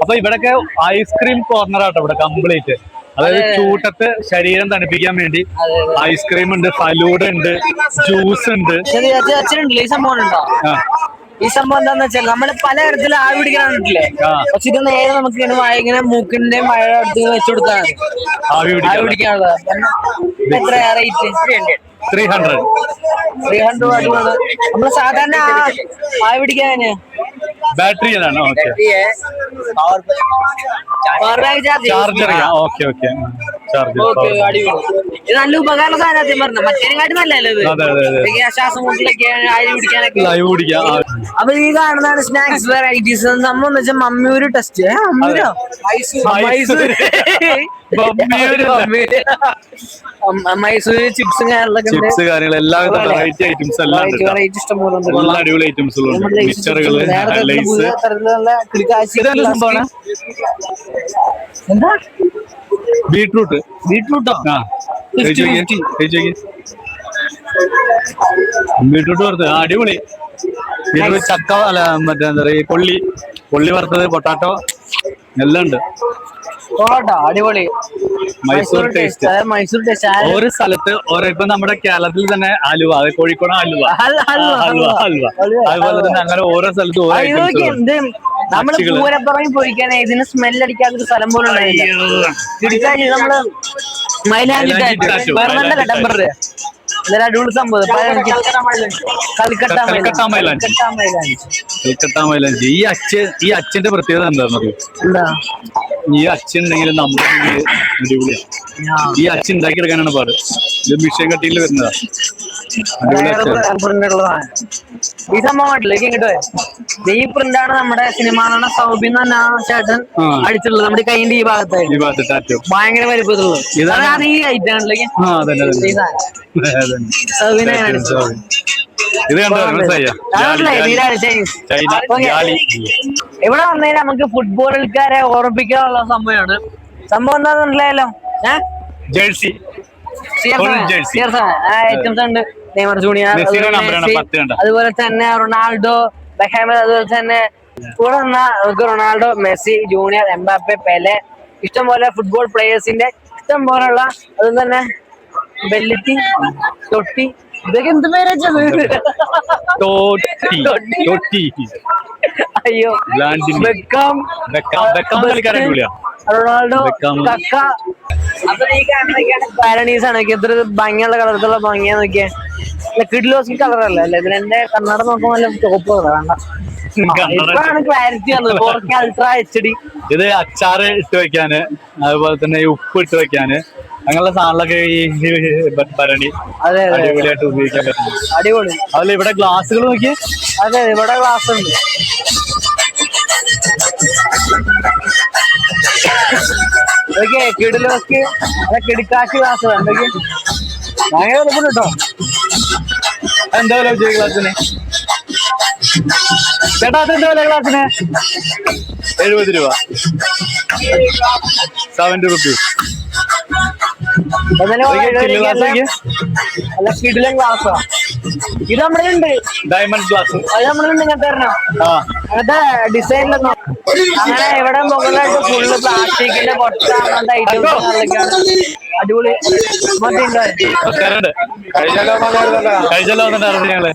അപ്പൊ ഇവിടൊക്കെ ice cream corner ആട്ടോ ഇവിടെ കംപ്ലീറ്റ്. അതായത് ചൂട്ടത്ത് ശരീരം തണുപ്പിക്കാൻ വേണ്ടി ഐസ്ക്രീം ഉണ്ട്, ഫലൂഡ ഉണ്ട്, ജ്യൂസ് ഉണ്ട്. ഈ സംഭവം ഉണ്ടോ? ഈ സംഭവം എന്താന്ന് വെച്ചാൽ നമ്മള് പലതരത്തിലും ആവി പിടിക്കാനില്ലേ, പക്ഷെ ഇത് നേരെ നമുക്ക് ഇങ്ങനെ മൂക്കിന്റെ മഴ അടുത്ത് വെച്ചു കൊടുത്താൽ ആവി പിടിക്കാനുള്ളത്. എത്രയാ റേറ്റ്? 300 രൂപയാണ്. നമ്മള് സാധാരണ ആവി പിടിക്കാൻ ബാറ്ററി ഏതാണ്? ഇത് നല്ല ഉപകാര സാധനം പറഞ്ഞു, മറ്റേനെക്കാട്ടും നല്ലല്ലോ ഇത്. ശ്വാസം മുട്ടിലൊക്കെ ആവി പിടിക്കാനൊക്കെ. അപ്പൊ ഈ കാണുന്നതാണ് സ്നാക്സ് വെറൈറ്റീസ്. നമ്മളെന്ന് വെച്ചാൽ മമ്മൂര് ടെസ്റ്റ്, മൈസൂര് ചിപ്സും എന്താ ബീട്രൂട്ടോ? ബീട്രൂട്ട് വറുത്തത് അടിപൊളി. ബീട്രൂട്ട്, ചക്ക, അല്ല മറ്റേ എന്താ പറയുക, കൊള്ളി വറുത്തത്, പൊട്ടാറ്റോ എല്ലാം ഉണ്ട്. അടിപൊളി മൈസൂർ ടേസ്റ്റ്. ഓരോ സ്ഥലത്ത് ഓരോ, ഇപ്പൊ നമ്മുടെ കേരളത്തിൽ തന്നെ അലുവ, അത് കോഴിക്കോട് അലുവ, അതുപോലെ തന്നെ അങ്ങനെ ഓരോ സ്ഥലത്തും ഓരോ. നമ്മള് പൂരപ്പുറം പോയിക്കാനേ ഇതിന് സ്മെല്ലടിക്കാത്തൊരു സ്ഥലം പോലും നമ്മള് മൈലാഞ്ചി ടെമ്പററി അടിപൊളി സംഭവം. കൽക്കട്ട മൈലാഞ്ചി. ഈ അച്ഛന്റെ പ്രത്യേകത എന്താണെന്നറിയോ? ഈ അച്ഛനുണ്ടെങ്കിൽ നമ്മുടെ അടിപൊളിയാണ്. ഈ അച്ഛൻ ഉണ്ടാക്കിയെടുക്കാനാണ് പാട്. ഇത് മിഷൻ കട്ടിയിൽ വരുന്നതാ. ഈ സംഭവം ഇങ്ങോട്ട് ഈ പ്രിന്റാണ് നമ്മുടെ സിനിമ സൗബിൻ എന്ന ചേട്ടൻ അടിച്ചിട്ടുള്ളത്. നമ്മുടെ കൈന്റെ ഈ ഭാഗത്തായിട്ട് ഭയങ്കര വലിപ്പത്തിലുള്ളത്. ഇതാണ് ഈ ഐറ്റം ആണല്ലേ. ഇവിടെ വന്നതിന് നമുക്ക് ഫുട്ബോൾ കളിക്കാരെ ഓർമ്മിപ്പിക്കാനുള്ള സംഭവമാണ്. സംഭവം എന്താണെന്നല്ലോ, ജേഴ്സി ഐറ്റംസ് ഉണ്ട്. നെയ്മർ ജൂനിയർ, അതുപോലെ തന്നെ റൊണാൾഡോ, ബെക്കാം, അതുപോലെ തന്നെ കൂടെ വന്ന Ronaldo, Messi, junior, Mbappe, Pele, ഇഷ്ടംപോലെ ഫുട്ബോൾ പ്ലേയേഴ്സിന്റെ ഇഷ്ടം പോലുള്ള, അതുപോലെ തന്നെ ബെല്ലിറ്റി, തൊട്ടി, ഇതൊക്കെ എന്ത് പേരച്ചത്? അയ്യോ, ബെക്കാം, റൊണാൾഡോ, കക്ക. അപ്പൊ ഈ കാണുന്നൊക്കെയാണ് പാരഡീസ് ആണ്. എത്ര ഭംഗിയുള്ള കളർക്കുള്ള ഭംഗിയാ നോക്കിയാ. കിഡ്ലോസ് കളറല്ല അല്ലേ ഇതിൽ. എന്റെ കണ്ണട നോക്കുമ്പോൾ നല്ല ചോപ്പ് വേണ്ട. ഇപ്പോഴാണ് ക്ലാരിറ്റി വന്നത്. 4K ultra HD. ഇത് അച്ചാറ് ഇട്ട് വെക്കാന്, അതുപോലെ തന്നെ ഉപ്പ് ഇട്ട് വെക്കാന്, അങ്ങനെയുള്ള സാധനങ്ങളൊക്കെ ഈ ഭരണി അടിപൊളിയായിട്ട് ഉപയോഗിക്കാൻ പറ്റും. അടിപൊളി. അതല്ല ഇവിടെ ഗ്ലാസുകൾ നോക്കിയേ. അതെ, ഇവിടെ ഗ്ലാസ് ഉണ്ട്. കിടിലോക്ക് കിടക്കാശി ഗ്ലാസ് എന്തൊക്കെ ഭയങ്കര എളുപ്പം കേട്ടോ. എന്താ വില ഗ്ലാസിന് ചേട്ടാ? അതെന്താ വില ഗ്ലാസിന്? 70 രൂപ, 70 റുപ്പീസ്. കിടിലൻ ഗ്ലാസാ ഇത്. നമ്മളുണ്ട് ഡയമണ്ട് ഗ്ലാസ്. അത് നമ്മളുണ്ട് ഇങ്ങനത്തെ അങ്ങനത്തെ ഡിസൈനിലൊന്നും. അങ്ങനെ ഇവിടെ മുകളിലായിട്ട് ഫുള്ള് പ്ലാസ്റ്റിക്കിന്റെ പൊട്ട അങ്ങനത്തെ ഐറ്റംസ്. അടിപൊളി. കഴിച്ചല്ലോ വന്നിട്ടായിരുന്നു ഞങ്ങള്.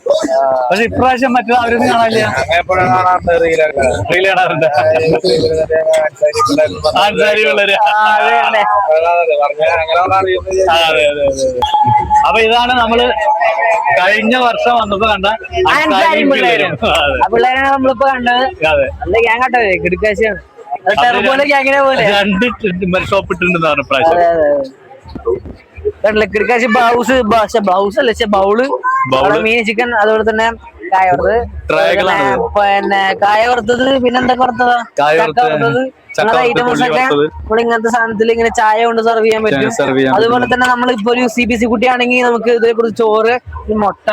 പക്ഷെ ഇപ്രാവശ്യം മറ്റു അവരൊന്നും കാണാനില്ല. റീൽ കാണാറുണ്ട്. അപ്പൊ ഇതാണ് നമ്മള് കഴിഞ്ഞ വർഷം വന്നപ്പോ കണ്ട പിള്ളേരാണ് നമ്മളിപ്പോ കണ്ടത്. നല്ല ഗ്യാങ് കേട്ടോ, കിടക്കാശിയാണ്. രണ്ട് ഷോപ്പ് ഇട്ടിട്ടുണ്ടെന്ന് പറഞ്ഞു പ്രാവശ്യം. കിടക്കാശി ബ്ലൗസ് അല്ലേ, ബൗള്, മീൻ, ചിക്കൻ, അതുപോലെ തന്നെ കായ വറുത്തത്, പിന്നെ കായ വറുത്തത്, പിന്നെ എന്തൊക്കെ വറുത്തതാ, ചക്ക വറുത്തത്, അങ്ങനത്തെ ഐറ്റംസ് ഒക്കെ നമ്മൾ ഇങ്ങനത്തെ സാധനത്തിൽ ഇങ്ങനെ ചായ കൊണ്ട് സെർവ് ചെയ്യാൻ പറ്റും. അതുപോലെ തന്നെ നമ്മൾ ഇപ്പൊ ഒരു CBC കുട്ടിയാണെങ്കിൽ നമുക്ക് ഇതേക്കുറിച്ച് ചോറ്, മുട്ട,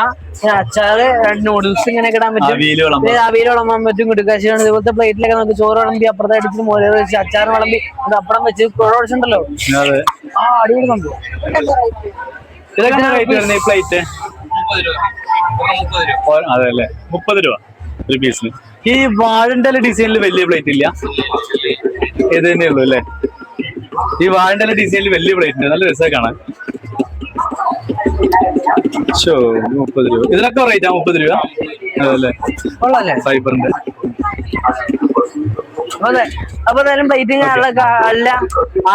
അച്ചാറ്, 2 നൂഡിൽസ് ഇങ്ങനെ ഇടാൻ പറ്റും. അവിയൽ വിളമ്പാൻ പറ്റും. കിടക്കാശിയാണ്. ഇതുപോലത്തെ പ്ലേറ്റിലൊക്കെ നമുക്ക് ചോറ് വിളമ്പി അപ്പുറത്തെ അടിച്ച് മോര് വെച്ച് അച്ചാറ് വിളമ്പി അപ്പുറം വെച്ച് കുഴച്ചുണ്ടല്ലോ. അടിപൊളി സംഭവം. പ്ലേറ്റ് അതല്ലേ 30 രൂപ ഒരു പീസിന്. ഈ വാഴന്റെ ഡിസൈനിൽ വലിയ പ്ലേറ്റ് ഇല്ല. ഇത് തന്നെയുള്ളൂ അല്ലേ? ഈ വാഴന്റെ ഡിസൈനിൽ വലിയ പ്ലേറ്റ് ഉണ്ട്, നല്ല രസമായി കാണാൻ. 30 രൂപ. ഇതിനൊക്കെ റേറ്റാ 30 രൂപ അതല്ലേ? ഫൈബറിന്റെ. അതെ, അപ്പൊ എന്തായാലും പ്ലേറ്റിംഗ് അല്ല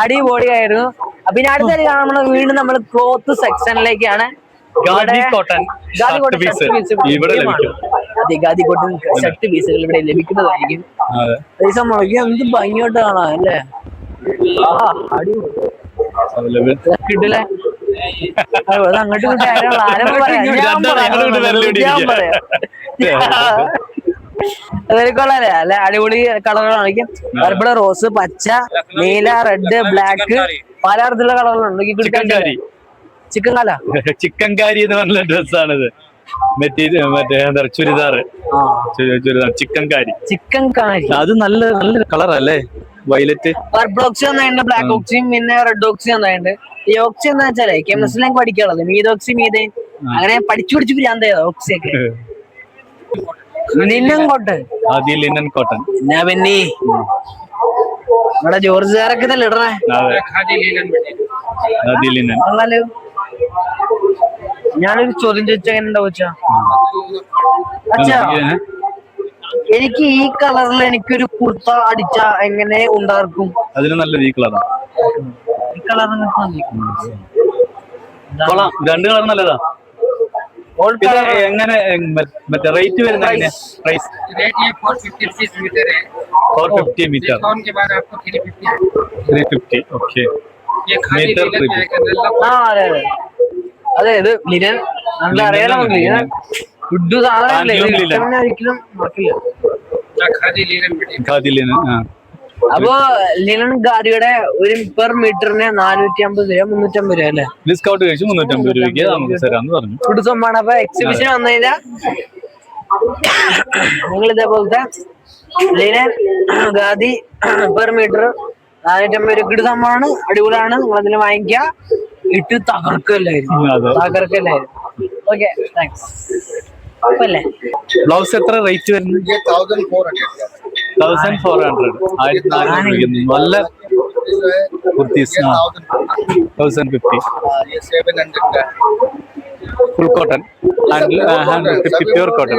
അടിപൊളിയായിരുന്നു. പിന്നെ അടുത്തായിട്ട് കാണുമ്പോൾ വീണ്ടും നമ്മൾ ക്ലോത്ത് സെക്ഷനിലേക്കാണ്. ഖാദി കോട്ടൺ ഷർട്ട് പീസ് ഇവിടെ ലഭിക്കും. ഖാദി കോട്ടൺ ഷർട്ട് പീസുകൾ ഇവിടെ ലഭിക്കുന്നതായിരിക്കും. എന്ത് ഭംഗിയോട്ട് കാണാം അല്ലേ? അടിപൊളി കിട്ടില്ലേ? അങ്ങോട്ട് കൊള്ളാല്ലേ? അല്ലെ, അടിപൊളി കളറുകളായിരിക്കും. പർപ്പിൾ, റോസ്, പച്ച, നീല, റെഡ്, ബ്ലാക്ക്, പലതരത്തിലുള്ള കളറുകളുണ്ട്. ചിക്കൻ കാല, ചിക്കൻ കാരി എന്ന് പറഞ്ഞ ഡ്രസ്സാണിത്. മെറ്റീരിയൽ മറ്റേ ചുരിദാർ, ചിക്കൻ കാരി. ചിക്കൻ കാരി അത് നല്ല നല്ല കളറല്ലേ? വയലറ്റ്, പർപ്പിൾ ഓക്സി വന്നിട്ടുണ്ട്, ബ്ലാക്ക് ഓക്സിയും പിന്നെ റെഡ് ഓക്സി വന്നിട്ടുണ്ട്. ഈ ഓക്സി എന്താ വെച്ചാലേ കെമിസ്ട്രിയിലേക്ക് പഠിക്കാനുള്ളത് മീതോക്സി, മീതേൻ, അങ്ങനെ പഠിച്ചു പിരാന്തായോ ഓക്സിയൊക്കെ. Linen cotton, linen cotton. എന്നാ പിന്നെ നമ്മുടെ ജോർജ് സാറൊക്കെ തന്നെ ഇടണേ. ഞാനൊരു ചോദ്യം ചോദിച്ചാ എങ്ങനെ ഉണ്ടാവും വെച്ചാ, അച്ഛാ എനിക്ക് ഈ കളറിൽ എനിക്കൊരു കുർത്ത അടിച്ച എങ്ങനെ ഉണ്ടാക്കും? അതിന് നല്ലത് ഈ കളറാണ്. ഈ കളർ രണ്ട് കളർ നല്ലതാ. എങ്ങനെ മറ്റേ റേറ്റ് വരുന്ന 450 മീറ്റർ 350. ഓക്കെ, അതെ ഇത് ലിനൻ നല്ല അറിയാലോ. ഫുഡ് സാധനമല്ലേ, ഒരിക്കലും നോക്കില്ല. അപ്പൊ ലിനൻ ഖാദിയുടെ ഒരു പെർ മീറ്ററിന് 450 രൂപ 350 രൂപ അല്ലേ? ഡിസ്കൗണ്ട് കഴിച്ച് 350 രൂപയ്ക്ക് നമുക്ക് തരാന്ന് പറഞ്ഞു. ഫുഡ് സംഭവമാണ്. അപ്പൊ എക്സിബിഷൻ വന്നില്ല, നിങ്ങൾ ഇതേപോലത്തെ ലിനൻ ഖാദി പെർ മീറ്റർ 450 രൂപ കിട്ടുന്ന സംഭവമാണ്. അടിപൊളിയാണ്, നിങ്ങൾ അതിന് വാങ്ങിക്കുക. ഇട്ട് തകർക്കല്ലായിരുന്നു. Okay, thanks. ബ്ലൗസ് എത്ര റേറ്റ് വരുന്നത്? 1400. 1400 നല്ല kurtis. 1050 full cotton, pure cotton.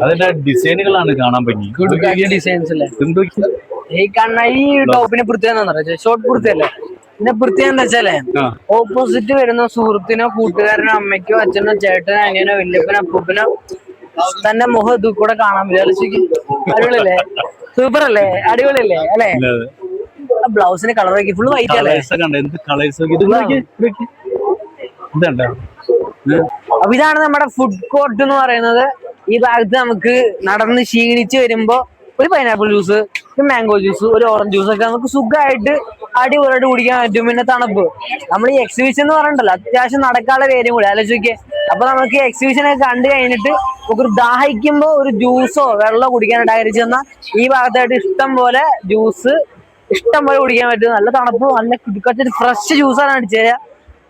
അതിന്റെ ഡിസൈനുകളാണ് കാണാൻ ഭംഗി. ഡിസൈൻസ് അല്ലേ ഈ കാണുന്ന? ഈ ടോപ്പിനെ പ്രത്യേകത ഷോർട്ട് കുർത്തിയല്ലേ? പിന്നെ പ്രത്യേകം എന്താ വെച്ചാലേ, ഓപ്പോസിറ്റ് വരുന്ന സുഹൃത്തിനോ കൂട്ടുകാരനോ അമ്മയ്ക്കോ അച്ഛനോ ചേട്ടനോ അനിയനോ വല്യപ്പനോ അപ്പൂപ്പനോ തന്നെ മുഖം ഇത് കൂടെ കാണാൻ പറ്റും. അടിപൊളിയല്ലേ? സൂപ്പർ അല്ലേ? അടിപൊളിയല്ലേ? അല്ലെ? ബ്ലൗസിന് കളർ ആക്കി ഫുള്ള് വൈറ്റ് അല്ലേ? അപ്പൊ ഇതാണ് നമ്മുടെ ഫുഡ് കോർട്ട് എന്ന് പറയുന്നത്. ഈ ഭാഗത്ത് നമുക്ക് നടന്ന് ക്ഷീണിച്ച് വരുമ്പോ ഒരു പൈനാപ്പിൾ ജ്യൂസ്, ഒരു മാംഗോ ജ്യൂസ്, ഒരു ഓറഞ്ച് ജ്യൂസ് ഒക്കെ നമുക്ക് സുഖമായിട്ട് അടിപൊളിയായിട്ട് കുടിക്കാൻ പറ്റും. പിന്നെ തണുപ്പ്, നമ്മൾ ഈ എക്സിബിഷൻ എന്ന് പറഞ്ഞിട്ടല്ലോ അത്യാവശ്യം നടക്കാനുള്ള പേരും കൂടി ആലോചിക്കേ. അപ്പൊ നമുക്ക് എക്സിബിഷൻ ഒക്കെ കണ്ടു കഴിഞ്ഞിട്ട് നമുക്കൊരു ദാഹിക്കുമ്പോ ഒരു ജ്യൂസോ വെള്ളമോ കുടിക്കാനായിട്ട് ആഗ്രഹിച്ചു തന്നാൽ ഈ ഭാഗത്തായിട്ട് ഇഷ്ടം പോലെ ജ്യൂസ് ഇഷ്ടം പോലെ കുടിക്കാൻ പറ്റും. നല്ല തണുപ്പ്, നല്ല കുടിക്കൊരു ഫ്രഷ് ജ്യൂസാണ് അടിച്ചു തരാ.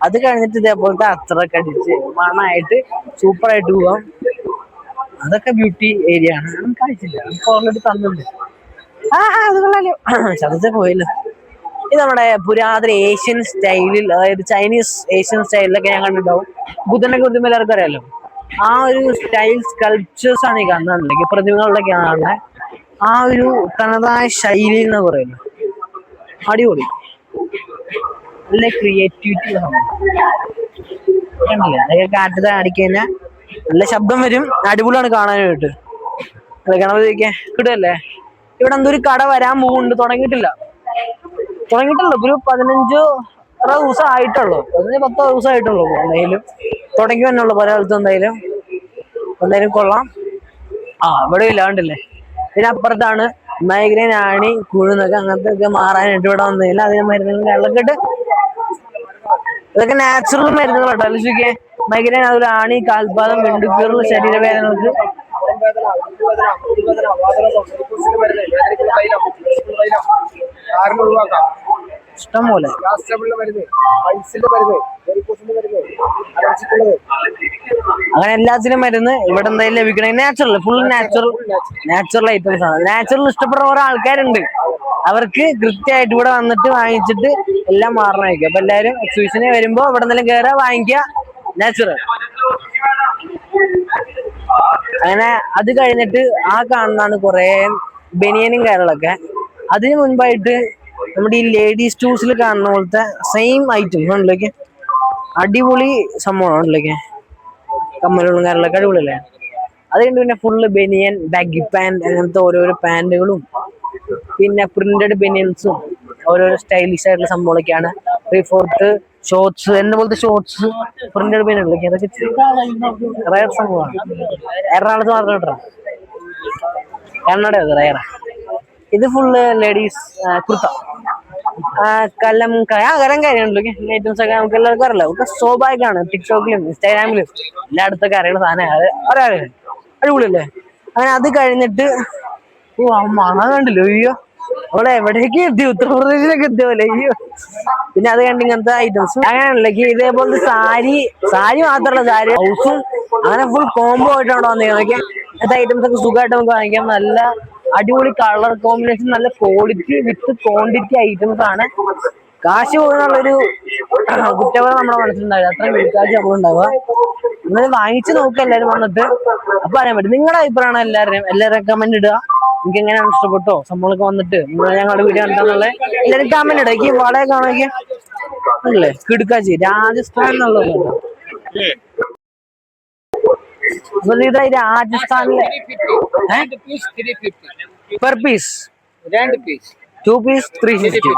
അത് കഴിഞ്ഞിട്ട് ഇതേപോലത്തെ അത്രയൊക്കെ അടിച്ച് മണമായിട്ട് സൂപ്പറായിട്ട് പോവാം. അതൊക്കെ ബ്യൂട്ടി ഏരിയ ആണ്. നമുക്ക് അയച്ചില്ല, നമുക്ക് ഓൾറെഡി തന്നിട്ടുണ്ട്. അത് കൊള്ളാലോ, ശബ്ദത്തെ പോയല്ലോ. ഇത് നമ്മുടെ പുരാതന ഏഷ്യൻ സ്റ്റൈലിൽ, അതായത് ചൈനീസ് ഏഷ്യൻ സ്റ്റൈലിലൊക്കെ ഞാൻ കണ്ടിട്ടുണ്ടാവും. ബുദ്ധനെ കുറിച്ച് എല്ലാവർക്കും അറിയാലോ. ആ ഒരു സ്റ്റൈൽ സ്കൾപ്ചേഴ്സ് ആണ് ഈ കാണുന്നുണ്ടെങ്കിൽ പ്രതിമകളിലൊക്കെ കാണുന്നത്. ആ ഒരു തനതായ ശൈലി എന്ന് പറയുന്നത് അടിപൊളി, നല്ല ക്രിയേറ്റിവിറ്റി കണ്ടില്ലേ? അതൊക്കെ കാറ്റത്ത് അടിക്കഴിഞ്ഞാൽ നല്ല ശബ്ദം വരും. അടിപൊളിയാണ് കാണാനായിട്ട്. ഗണപതിക്ക് കിട്ടുമല്ലേ? ഇവിടെ എന്തോ ഒരു കട വരാൻ പോകുന്നുണ്ട്. തുടങ്ങിയിട്ടില്ല. ഒരു 15 ദിവസം ആയിട്ടുള്ളൂ. 10 ദിവസം ആയിട്ടുള്ളൂ. എന്തായാലും തുടങ്ങി തന്നെയുള്ളൂ പല സ്ഥലത്തും. എന്തായാലും കൊള്ളാം. ഇവിടെ ഇല്ലാണ്ടല്ലേ. പിന്നെ അപ്പുറത്താണ് മൈഗ്രെയിൻ, ആണി, കുഴുന്നൊക്കെ അങ്ങനത്തെ ഒക്കെ മാറാനായിട്ട് ഇവിടെ വന്നില്ല. അതിന് മരുന്നുകൾ വെള്ളമൊക്കെ ഇട്ട്, ഇതൊക്കെ നാച്ചുറൽ മരുന്നുകളാട്ടോ. ആലോചിക്കേ, മൈഗ്രെയിൻ, അതുപോലെ ആണി, കാൽപാദം, വെണ്ടുകീറുള്ള ശരീരവേദനകൾക്ക് ഇഷ്ടം പോലെ. അങ്ങനെ എല്ലാത്തിനും മരുന്ന് ഇവിടെ എന്തായാലും ലഭിക്കണേ. നാച്ചുറൽ, ഫുൾ നാച്ചുറൽ ഐറ്റംസ് ആണ്. നാച്ചുറൽ ഇഷ്ടപ്പെടുന്ന ഓരോ ആൾക്കാരുണ്ട്. അവർക്ക് കൃത്യമായിട്ട് ഇവിടെ വന്നിട്ട് വാങ്ങിച്ചിട്ട് എല്ലാം മാറണമായിരിക്കും. അപ്പൊ എല്ലാവരും എക്സിബിഷന് വരുമ്പോ ഇവിടെ നിന്നെല്ലാം കയറാ, വാങ്ങിക്കുക. നാച്ചുറൽ. അങ്ങനെ അത് കഴിഞ്ഞിട്ട് ആ കാണുന്നതാണ് കുറെ ബനിയനും കാര്യങ്ങളൊക്കെ. അതിന് മുൻപായിട്ട് നമ്മുടെ ഈ ലേഡീസ് ഷൂസിൽ കാണുന്ന പോലത്തെ സെയിം ഐറ്റം ഉണ്ടല്ലോക്കെ, അടിപൊളി സംഭവമാണ് ഉണ്ടല്ലോക്കെ. കമ്മലുകളും കാര്യങ്ങളൊക്കെ അടിപൊളിയല്ലേ. അത് കഴിഞ്ഞ് പിന്നെ ഫുള്ള് ബനിയൻ, ബാഗി പാൻറ്, അങ്ങനത്തെ ഓരോരോ പാൻറ്റുകളും പിന്നെ പ്രിന്റഡ് ബനിയൻസും ഓരോരോ സ്റ്റൈലിഷ് ആയിട്ടുള്ള സംഭവങ്ങളൊക്കെയാണ്. 3/4 ഷോർട്സ് എന്ന പോലത്തെ ഷോർട്സ്, പ്രിന്റഡ് ബനിയനുകളൊക്കെ, അതൊക്കെ റയർ സംഭവമാണ്. എറണാകുളത്ത് മാത്രം കിട്ടാം, കന്നഡ റയറ. ഇത് ഫുള്ള് ലേഡീസ് കുർത്ത, കരം കാര്യമുണ്ടല്ലോ ഐറ്റംസ് ഒക്കെ നമുക്ക് എല്ലാവർക്കും അറിയില്ല. ഒക്കെ സ്വാഭാവികമാണ്. ടിക്ടോക്കിലും ഇൻസ്റ്റാഗ്രാമിലും എല്ലായിടത്തൊക്കെ അറിയുന്ന സാധനം. ഒരാളെ അടിപൊളിയല്ലേ. അങ്ങനെ അത് കഴിഞ്ഞിട്ട് മണം കണ്ടില്ലോ, അയ്യോ അവിടെ എവിടേക്ക് എത്തി, ഉത്തർപ്രദേശിലൊക്കെ എത്തിയല്ലേ, അയ്യോ. പിന്നെ അത് കണ്ട് ഇങ്ങനത്തെ ഐറ്റംസ് അങ്ങനെയാണല്ലേ. ഇതേപോലത്തെ സാരി മാത്രമല്ല, സാരി ഹൗസും അങ്ങനെ ഫുൾ കോംബോ ആയിട്ടാണ് വന്നിരിക്കുന്നത്. അങ്ങനത്തെ ഐറ്റംസ് ഒക്കെ സുഖമായിട്ട് നമുക്ക് വാങ്ങിക്കാം. നല്ല അടിപൊളി കളർ കോമ്പിനേഷൻ, നല്ല ക്വാളിറ്റി വിത്ത് ക്വാണ്ടിറ്റി ഐറ്റംസ് ആണ്. കാശ് പോകുന്നുള്ളൊരു കുറ്റവാളി നമ്മുടെ മനസ്സിലുണ്ടാവില്ല, അത്ര കാശ് നമ്മളുണ്ടാവുക. എന്നാലും വാങ്ങിച്ചു നോക്കുക എല്ലാവരും വന്നിട്ട്. അപ്പൊ അറിയാൻ പറ്റും. നിങ്ങളുടെ അഭിപ്രായമാണ് എല്ലാവരും കമന്റ് ഇടുക. നിങ്ങൾക്ക് എങ്ങനെയാണ് ഇഷ്ടപ്പെട്ടോ സംഭവങ്ങളൊക്കെ വന്നിട്ട് ഞങ്ങളുടെ വീഡിയോ കണ്ടെന്നുള്ള എല്ലാവരും കമന്റ് ഇടുക. ഈ വളയെ കാണുക അല്ലേ, കിടുക്കാച്ചി രാജസ്ഥാൻ എന്നുള്ളത്. ഇതായി രാജസ്ഥാനിലെ പെർ പീസ് 2 പീസ് 350.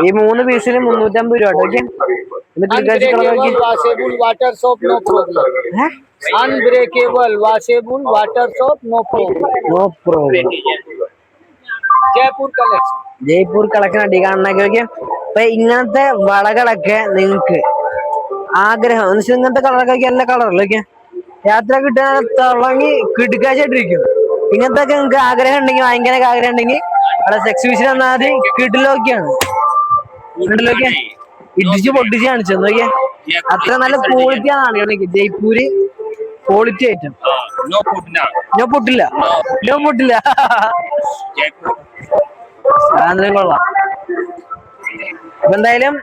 ഈ 3 പീസിന് 350 രൂപ. Okay, water soap no problem, unbreakable washable water soap no problem. Jaipur collection അടി കാണണമെങ്കിൽ അപ്പൊ ഇങ്ങനത്തെ വളകളൊക്കെ നിങ്ങൾക്ക് ആഗ്രഹം എന്ന് വെച്ചാൽ ഇങ്ങനത്തെ കളറൊക്കെ എല്ലാ കളറിലൊക്കെ യാത്ര കിട്ടാൻ തിളങ്ങി കിടുക്കാച്ചായിട്ടിരിക്കും. ഇങ്ങനത്തെ ഒക്കെ നിങ്ങൾക്ക് ആഗ്രഹം ഉണ്ടെങ്കിൽ, വാങ്ങിക്കാനൊക്കെ ആഗ്രഹം ഉണ്ടെങ്കിൽ അവിടെ എക്സിബിഷൻ വന്നാൽ മതി. കിടിലൊക്കെയാണ്, കിടിലൊക്കെ ഇടിച്ച് പൊട്ടിച്ച് കാണിച്ചു നോക്കിയാ. അത്ര നല്ല ക്വാളിറ്റി ആണ് ജയ്പൂര്. Quality item. നോ പൊട്ടില്ല. കൊള്ളാം. അപ്പൊ എന്തായാലും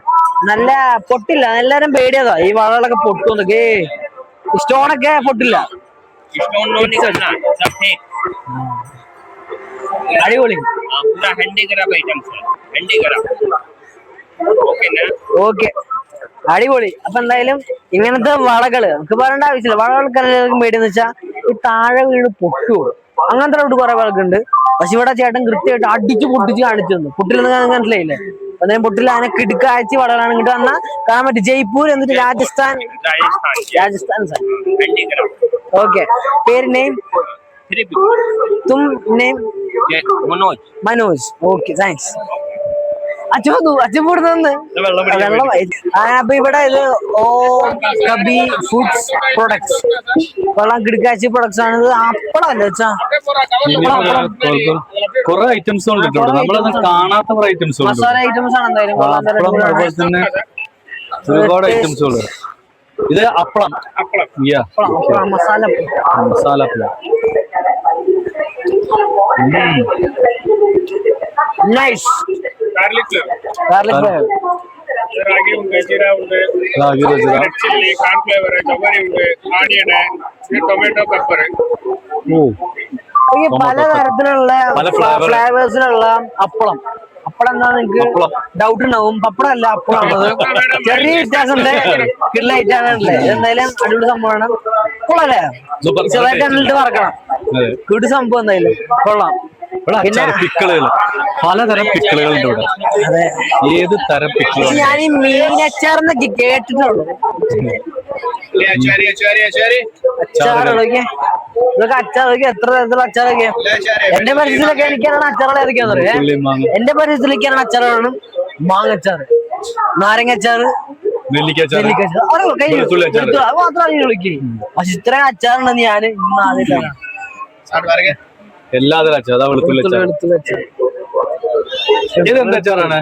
നല്ല പൊട്ടില്ല. എല്ലാരും പേടിയതാ ഈ വളകളൊക്കെ പൊട്ടുന്നൊക്കെ. സ്റ്റോണൊക്കെ പൊട്ടില്ല. അടിപൊളി. ഓക്കെ, അടിപൊളി. അപ്പൊ എന്തായാലും ഇങ്ങനത്തെ വളകള് നമുക്ക് പറയേണ്ട ആവശ്യമില്ല. വളകൾക്ക് എല്ലാവർക്കും പേടിയെന്ന് വെച്ചാൽ ഈ താഴെ വീണ് പൊട്ടുവോ, അങ്ങനത്തെ അവിടെ കുറെ വളക്കുണ്ട്. പക്ഷെ ഇവിടെ ചേട്ടൻ കൃത്യമായിട്ട് അടിച്ചു പൊട്ടിച്ച് കാണിച്ചു തന്നു. പൊട്ടില്ലെന്ന് മനസ്സിലായില്ലേ. അന്നേരം പൊട്ടില്ല. അങ്ങനെ കിടുക്കാഴ്ച വളകളാണ് ഇങ്ങോട്ട് വന്നാൽ കാണാൻ പറ്റും. ജയ്പൂർ എന്നിട്ട് രാജസ്ഥാൻ. ഓക്കെ, പേര് നെയിം തും നെയിം മനോജ്. Okay, thanks. അച്ഛൻ അപ്പൊ ഇവിടെ ഇത് കബി ഫുഡ്സ് പ്രൊഡക്ട്സ്, വെള്ളം കിടക്കാച്ചി പ്രൊഡക്ട്സ് ആണ്. ഇത് അപ്പളല്ലേ വെച്ചാ കുറെ ഐറ്റംസ് നമ്മളൊന്നും കാണാത്ത കുറെ ഐറ്റംസ്, മസാല ഐറ്റംസ് ആണ്. എന്തായാലും ഒരുപാട് ഐറ്റംസ് ഉണ്ട്. ഇത് അപ്പളം, മസാല നൈസ്. రాగి ఉంది, జీరా ఉంది, రెడ్ చిల్లీ, కార్న్ ఫ్లేవర్, కొబ్బరి ఉంది, ఆనియన్, ടൊമാറ്റോ പെപ്പർ. പലതരത്തിലുള്ള ഫ്ലേവേഴ്സിലുള്ള അപ്പളം. അപ്പളം എന്താ നിങ്ങൾക്ക് ഡൗട്ട് ഉണ്ടാവും. പപ്പടം അല്ല, അപ്പളാണത്. ചെറിയ വ്യത്യാസമുണ്ട്. കിട്ടുന്ന ഐറ്റാണല്ലേ. എന്തായാലും അടിപൊളി സംഭവമാണ്. കൊള്ളാല്ലേ. ചെറുതായിട്ട് എണ്ണിട്ട് മറക്കണം. കിടു സംഭവം എന്തായാലും കൊള്ളാം. പിന്നെ പലതരം പിക്കിളുകളുണ്ട് ഇവിടെ. അതെ, ഏത് തരം പിക്കിൾ ഞാൻ ഈ മീൻ അച്ചാറെന്നൊക്കെ കേട്ടിട്ടുള്ളൂ. അച്ചാറൊക്കെ ഇതൊക്കെ അച്ചാറൊക്കെ എത്ര തരത്തിലുള്ള അച്ചാറൊക്കെ എന്റെ പരിസരത്തിലൊക്കെ എനിക്കാണ് അച്ചാറുകൾ ഏതൊക്കെയാന്ന് പറയാം. എന്റെ പരിസരത്തിലേക്കാണ് അച്ചാറാണ് മാങ്ങച്ചാറ്, നാരങ്ങച്ചാറ്, നെല്ലിക്കച്ചാറ് മാത്രമാണ് വിളിക്കുക. പക്ഷെ ഇത്രയും അച്ചാറുണ്ടെന്ന് ഞാൻ ഇന്ന് ആദ്യമായിട്ടാണ്. എല്ലാതരം അച്ചാർ. വെളുത്തുള്ളി അച്ചാർ. ഇത് എന്താ അച്ചാറാണ്?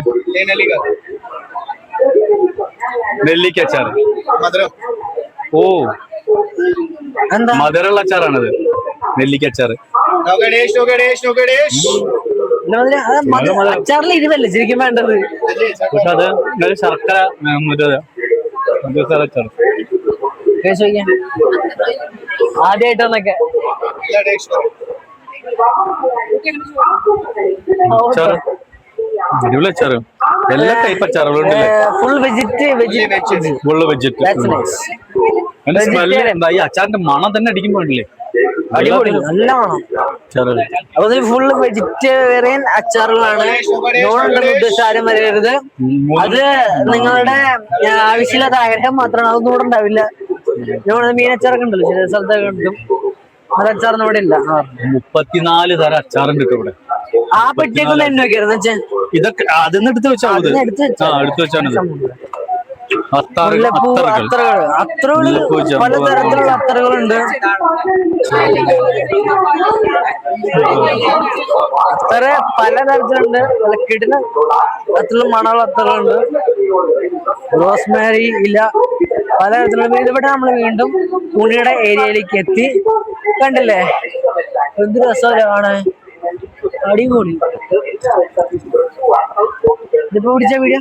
നെല്ലിക്ക അച്ചാർ. മധുരം. ഓ, എന്താ മധുരമുള്ള അച്ചാറാണത്, നെല്ലിക്ക അച്ചാർ. അച്ചാറിൽ ഇരുവല്ലേ ശരിക്കും വേണ്ടത്. പക്ഷെ അത് നല്ല ശർക്കര അച്ചാർ. ആദ്യമായിട്ടൊന്നൊക്കെ അച്ചാറ് അടിപൊളി അച്ചാറ്. എല്ലാ ടൈപ്പ് അച്ചാറുകളും ഉണ്ടല്ലേ? ഫുൾ വെജിറ്റ് ഫുള്ള് വെജിറ്റ്. ഈ അച്ചാറിന്റെ മണം തന്നെ അടിക്കുമ്പോഴല്ലേ അടിപൊളി, നല്ല മണം. അപ്പൊ ഫുള്ള് വെജിറ്റേറിയൻ അച്ചാറുകളാണ്. നോൺ ഉണ്ടെന്ന് ഉദ്ദേശിച്ച ആരും വരരുത്. അത് നിങ്ങളുടെ ആവശ്യമില്ലാത്ത ആഗ്രഹം മാത്രമാണ്, അതൊന്നും ഇവിടെ ഉണ്ടാവില്ല. മീനച്ചാറൊക്കെ ഉണ്ടല്ലോ ചില സ്ഥലത്തൊക്കെ കിട്ടും, അതച്ചാറൊന്നും ഇവിടെ ഇല്ല. 34 തരം അച്ചാറുണ്ട് ഇവിടെ. ആ പെട്ടിയൊക്കെ ഒന്ന് എണ്ണ വെക്കായിരുന്നു വെച്ചാ ഇതൊക്കെ അതിന്ന് എടുത്ത് വെച്ചാൽ എടുത്ത് വെച്ചാണ്. മുല്ലപ്പൂ അത്തറുകള് പലതരത്തിലുള്ള അത്തറുകളുണ്ട്. അത്തറ പലതരത്തിലുണ്ട്, കിടില അത്തറുള്ള മണമുള്ള അത്തറുകളുണ്ട്, റോസ്മേരി ഇല പലതരത്തിലുള്ള. ഇവിടെ നമ്മൾ വീണ്ടും തുണിയുടെ ഏരിയയിലേക്ക് എത്തി. കണ്ടില്ലേ എന്ത് രസമാണ്, അടിപൊളി. ഇതിപ്പോ പിടിച്ച വീഡിയോ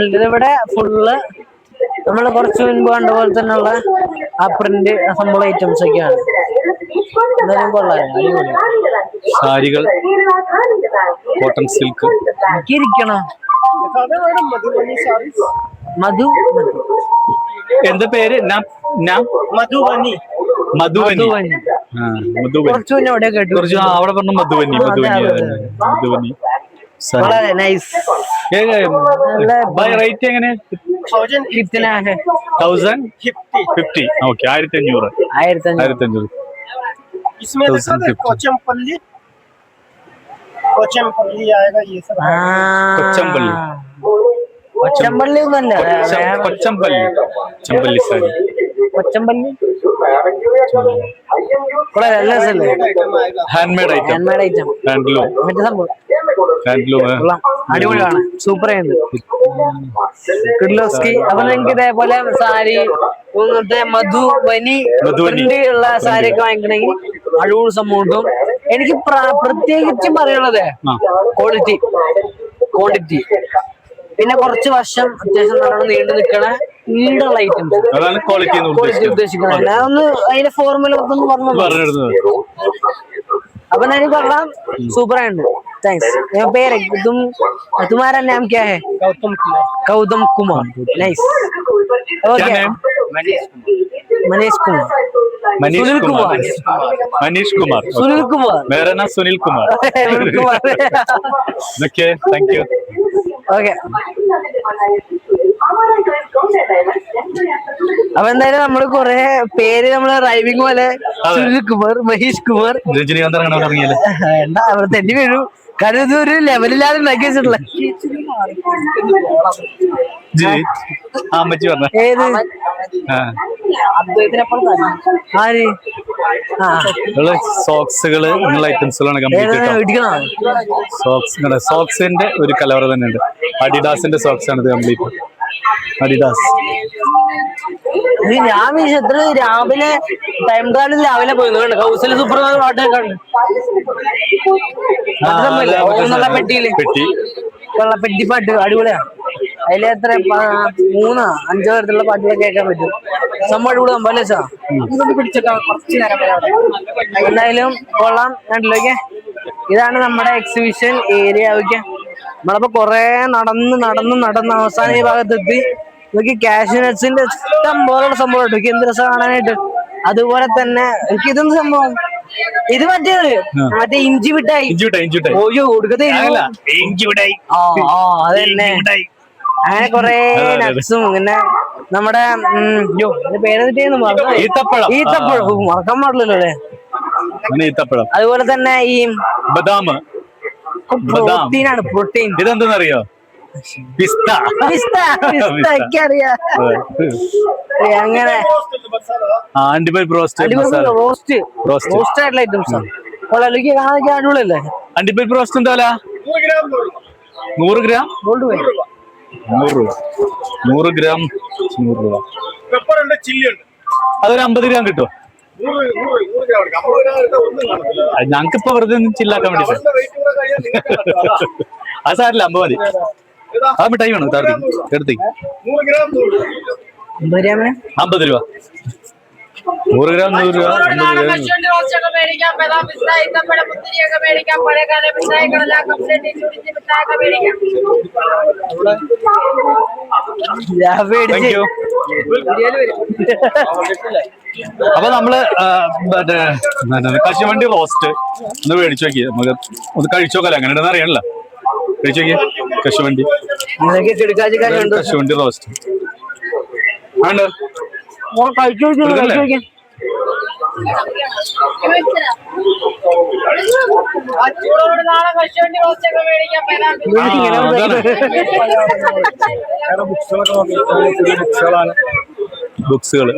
ഇതിവിടെ ഫുള്ള് നമ്മൾ കുറച്ച് മുൻപ് കണ്ട പോലെ തന്നെയുള്ള ആ പ്രിന്റ് സംഭവ ഐറ്റംസ് ഒക്കെയാണ്. എന്തായാലും കൊള്ളാം, അടിപൊളി. സാരികൾ, കോട്ടൺ സിൽക്ക് ഇരിക്കണം. മധു എന്താ പേര്? മധുബനി. മധുബനി. കുറച്ചു മുന്നേ അവിടെ കേട്ടു. അവിടെ പറഞ്ഞു മധുബനി. മധുബനി വളരെ നൈസ്. റേറ്റ് എങ്ങനെ? 1550. ഓക്കെ, 1500. इसमें कोचमपल्ली आएगा, ये सब കൊച്ചമ്പള്ളി. കൊച്ചമ്പള്ളി ഒന്നല്ല, Kochampally sari. Kochampally handmade item. Handloom. മറ്റേ സംഭവം ഹാൻഡ്ലൂം അടിപൊളിയാണ്, സൂപ്പർ ആയിരുന്നു. കിർലോസ്കി. അപ്പൊ നിങ്ങൾക്ക് ഇതേപോലെ സാരി ഇങ്ങനത്തെ മധുബനി ഉള്ള സാരി ഒക്കെ വാങ്ങിക്കണമെങ്കിൽ അടിപൊളി സംഭവം കിട്ടും. എനിക്ക് പ്രത്യേകിച്ചും പറയാനുള്ളത് ക്വാണ്ടിറ്റി, പിന്നെ കുറച്ച് വർഷം അത്യാവശ്യം നല്ലോണം നീണ്ടു നിൽക്കണ ഈടുള്ള ഐറ്റംസ്, ക്വാളിറ്റി ഉദ്ദേശിക്കണം. ഞാനൊന്ന് അതിന്റെ ഫോർമുല ഒന്ന് പറഞ്ഞു. അപ്പൊ എനിക്ക് കൊള്ളാം, സൂപ്പർ ആയിട്ടുണ്ട്. താങ്ക്സ്. പേര് तुम्हारा नाम क्या है? गौतम कुमार. नाइस. ओके. मनीष कुमार. सुनील कुमार. मेरा नाम Sunil Kumar. Okay, thank you. Okay. അപ്പൊ എന്തായാലും നമ്മള് കൊറേ പേര് നമ്മള് റൈമിംഗ് പോലെ സുനിൽ കുമാർ, മഹേഷ് കുമാർ, രജനീകാന്ത് എന്താ അവിടെ തെറ്റി വീഴും. കാരണം ഇത് ഒരു ലെവലിലാണ് ഉണ്ടാക്കി വെച്ചിട്ടുള്ള. ഏത് ആര് സോക്സുകള് ഐറ്റംസുകളാണ് സോക്സിന്റെ ഒരു കലവറ തന്നെ ഉണ്ട്. അഡിഡാസിന്റെ സോക്സ് ആണ് ഇത് കംപ്ലീറ്റ്. അഡിഡാസ്. ഞാൻ എത്ര രാവിലെ ടൈം ട്രാവലിൽ രാവിലെ പോയിരുന്നു. കൗസല് സൂപ്പർ പാട്ടൊക്കെ ഉണ്ട്. പെട്ടിയില് വെള്ളപ്പെട്ടി പാട്ട് അടിപൊളിയാണ്. അതിൽ എത്ര 3-5 തരത്തിലുള്ള പാട്ടുകൾ കേൾക്കാൻ പറ്റും. സംഭവം അടിപൊളി സംഭവം വെച്ചാ എന്തായാലും കൊള്ളാം. കണ്ടില്ലോക്കെ, ഇതാണ് നമ്മുടെ എക്സിബിഷൻ ഏരിയ. ഒക്കെ നമ്മളപ്പോ കൊറേ നടന്ന് അവസാനം ഈ ഭാഗത്തെത്തി. നോക്കി കാഷ്യൂ നട്ട്സിന്റെ ഇഷ്ടം പോലുള്ള സംഭവം ഉണ്ട്. എന്ത് രസം കാണാനായിട്ട്. അതുപോലെ തന്നെ എനിക്ക് ഇതൊന്നും സംഭവം, ഇത് മറ്റേ ഇഞ്ചി മിഠായി. ഓയോ കൊടുക്കത്തെ അതന്നെ. അങ്ങനെ കൊറേ നട്ട്സും പിന്നെ നമ്മുടെ പേരെന്ന് ഈത്തപ്പഴം മറക്കാൻ പാടില്ലല്ലോ അല്ലേ. അതുപോലെ തന്നെ ഈ പ്രോട്ടീനാണ്. പ്രോട്ടീൻ ഇതെന്താണെന്നറിയോ? പിസ്ത. അങ്ങനെ റോസ്റ്റ് ആയിട്ടുള്ള ഐറ്റംസ് ആണ്. അടിപൊളിയല്ലേ? അണ്ടിപ്പരിപ്പ് റോസ്റ്റ് എന്താ? 100 ഗ്രാം ഗോൾഡ് കോയിൻ 100 രൂപ 100 ഗ്രാം 100 രൂപ. പെപ്പർ ഉണ്ട്, ചില്ലി ഉണ്ട്. അതൊരു 50 ഗ്രാം കിട്ടുമോ? 100 ഗ്രാം എടുക്കാം. 50 ഗ്രാം എടുത്താൽ ഒന്നും കാണത്തില്ല. ഞങ്ങൾക്കിപ്പോ വെറുതെ ഒന്ന് ചില്ലാക്കാൻ വേണ്ടി അവരുടെ weight കൂടെ കഴിയാൻ നിങ്ങൾക്ക് അത് സാരില്ല 50 മതി. ഏതാ? ആ മിഠായി വേണം എടുത്തേക്ക് 100 ഗ്രാം 100 രൂപ. 50 ഗ്രാമിന് 50 രൂപ 100 ഗ്രാം 100 രൂപ 50 ഗ്രാം കശുവണ്ടി റോസ്റ്റൊക്കെ മേടിക്കാം, ബദാം പിസ്ത, ഈത്തപ്പഴം, മുന്തിരിയൊക്കെ മേടിക്കാം, പഴയകാല മിഠായികളെല്ലാം കംപ്ലീറ്റ് ചുടിച്ച് മിഠായിയൊക്കെ മേടിക്കാം. ഞാൻ പേടിച്ച് താങ്ക് യു. അപ്പൊ നമ്മള് മറ്റേ കശുവണ്ടി റോസ്റ്റ് ഒന്ന് മേടിച്ചു നോക്കി, നമുക്ക് ഒന്ന് കഴിച്ചു നോക്കാലോ, അങ്ങനെ ഉണ്ടെന്ന് അറിയണല്ലോ. കഴിച്ചു നോക്കി കശുവണ്ടി നിനക്ക് കിടക്കാച്ചിക്കാരുണ്ട് കശുവണ്ടി റോസ്റ്റ് ആണ്ട് കഴിച്ചു നോക്കി ആ ചൂടോട് നാളെ കശുവണ്ടി റോസ്റ്റൊക്കെ മേടിക്കാം, ബദാം പിസ്ത. ബുക്സുകൾ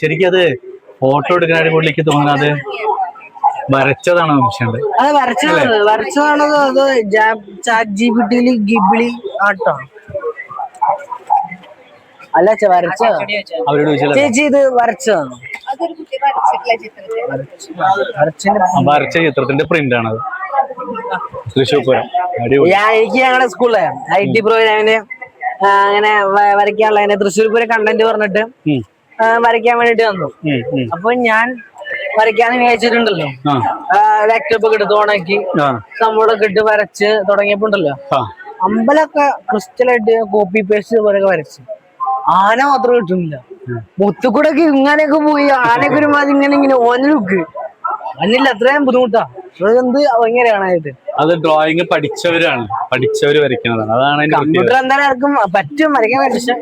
ശരിക്കും അത് ഫോട്ടോ എടുക്കാനായിട്ട് പുള്ളിക്ക് തോന്നുന്നത് വരച്ചതാണോ സംശയമുണ്ട്. അത് വരച്ചതാണോ അതോ ചാറ്റ് ജിപിടിയില് ഗിബിളി ആട്ടോ? അല്ല വരച്ച അവരോട് ചോദിച്ചാൽ ചേച്ചി ഇത് വരച്ചതാണോ? അതൊരു കുട്ടി വരച്ചിട്ടുള്ള ചിത്രത്തിൽ വരച്ച ചിത്രത്തിന്റെ പ്രിന്റ് ആണത്. തൃശ്ശൂർ പൂരം അടിപൊളി. എനിക്ക് ഞങ്ങളുടെ സ്കൂളിലെ IT പ്രോഗ്രാമിന് അങ്ങനെ വരയ്ക്കാനുള്ള അതിന്റെ തൃശ്ശൂർ പൂരം കണ്ടന്റ് പറഞ്ഞിട്ട് വരയ്ക്കാൻ വേണ്ടിട്ട് വന്നു. അപ്പൊ ഞാൻ വരയ്ക്കാന്ന് വിചാരിച്ചിട്ടുണ്ടല്ലോ, ലാപ്ടോപ്പ് ഒക്കെ എടുത്ത് ഓണാക്കി സംഭവമൊക്കെ ഇട്ട് വരച്ച് തുടങ്ങിയപ്പോ ഉണ്ടല്ലോ, അമ്പലമൊക്കെ ക്രിസ്റ്റലായിട്ട് കോപ്പി പേസ്റ്റ് പോലെയൊക്കെ വരച്ച് ആന മാത്രം കിട്ടുന്നില്ല. മുത്തുകൂടെ ഇങ്ങനെയൊക്കെ പോയി ആനയൊക്കെ ഒരു മാതിരി ഇങ്ങനെ ഓന ലുക്ക് അന്നില്ല, അത്രയും ബുദ്ധിമുട്ടാ. അതെന്ത് ഭയങ്കര കാണാനായിട്ട്. അത് ഡ്രോയിങ് പഠിച്ചവര് വരയ്ക്കുന്നതാണ്. അതാണ് കമ്പ്യൂട്ടർ എന്തായാലും ആർക്കും പറ്റും വരയ്ക്കാൻ പറ്റും.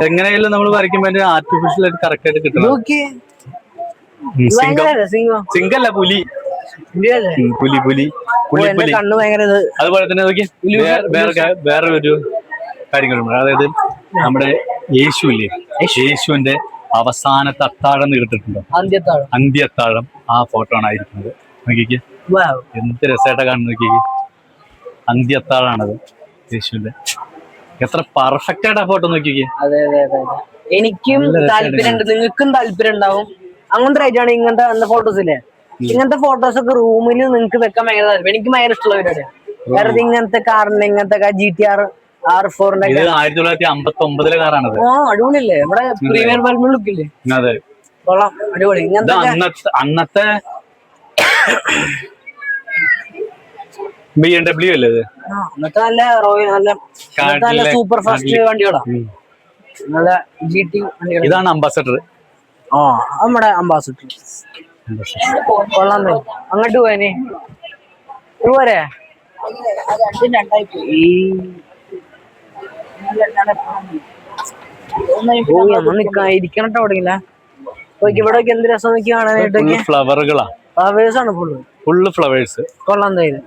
എങ്ങനെയായാലും നമ്മൾ വരയ്ക്കുമ്പോ ആർട്ടിഫിഷ്യൽ ആയിട്ട് കറക്റ്റ് ആയിട്ട് കിട്ടണം. സിംഗല്ല പുലി പുലി പുലി പുലി പുലി കണ്ണു ഭയങ്കര അതുപോലെ തന്നെ നോക്കി വേറെ ഒരു കാര്യങ്ങളുണ്ട്. അതായത് നമ്മുടെ യേശു ഇല്ലേ, യേശുവിന്റെ അവസാനത്തെ അത്താഴം കേട്ടിട്ടുണ്ടോ? അന്ത്യത്താഴം. ആ ഫോട്ടോ ആണ് ആയിരിക്കുന്നത്. നോക്കിക്ക് എന്ത് രസമായിട്ടാ കാണുന്ന. നോക്കിക്ക് അന്ത്യത്താഴാണത് യേശുവിന്റെ. എത്ര പെർഫെക്റ്റ് ആയിട്ട് ആ ഫോട്ടോ നോക്കിക്ക്. അതെ അതെ അതെ എനിക്കും താല്പര്യമുണ്ട്, നിങ്ങൾക്കും താല്പര്യം ഉണ്ടാവും. അങ്ങനത്തെ ആയിട്ടാണ് ഇങ്ങനത്തെ ഫോട്ടോസ് ഇല്ലേ, ഇങ്ങനത്തെ ഫോട്ടോസ് ഒക്കെ റൂമിൽ നിങ്ങൾക്ക് വെക്കാൻ ഭയങ്കര താല്പര്യം. എനിക്ക് ഭയങ്കര ഇഷ്ടമുള്ള പരിപാടിയാണ്. വേറെ ഇങ്ങനത്തെ കാറിന്റെ ഇങ്ങനത്തെ GTR R4 1959 കാറാണത്. അടിപൊളിയല്ലേ, നമ്മുടെ പ്രീമിയർ ബൾബ് ലുക്കില്ലേ. അതെ കൊള്ളാം, അടിപൊളി. ഇങ്ങനത്തെ അന്നത്തെ BMW അല്ലേ ഇത്? എന്നിട്ട് നല്ല റോയൽ നല്ല സൂപ്പർ ഫാസ്റ്റ് വണ്ടികളാ, നല്ല GT വണ്ടികൾ. ഇതാണ് അംബാസഡർ. നമ്മുടെ അംബാസിഡർ കൊള്ളാം. അങ്ങോട്ട് പോയനെ പോരെ ഇരിക്കണം തുടങ്ങില്ല. ഇവിടെ എന്ത് രസം നോക്കി കാണാനായിട്ട്. ഫ്ലവറുകളാ, ഫ്ലവേഴ്സ് ആണ് ഫുള്ള് ഫ്ലവേഴ്സ്. കൊള്ളാം. എന്തായാലും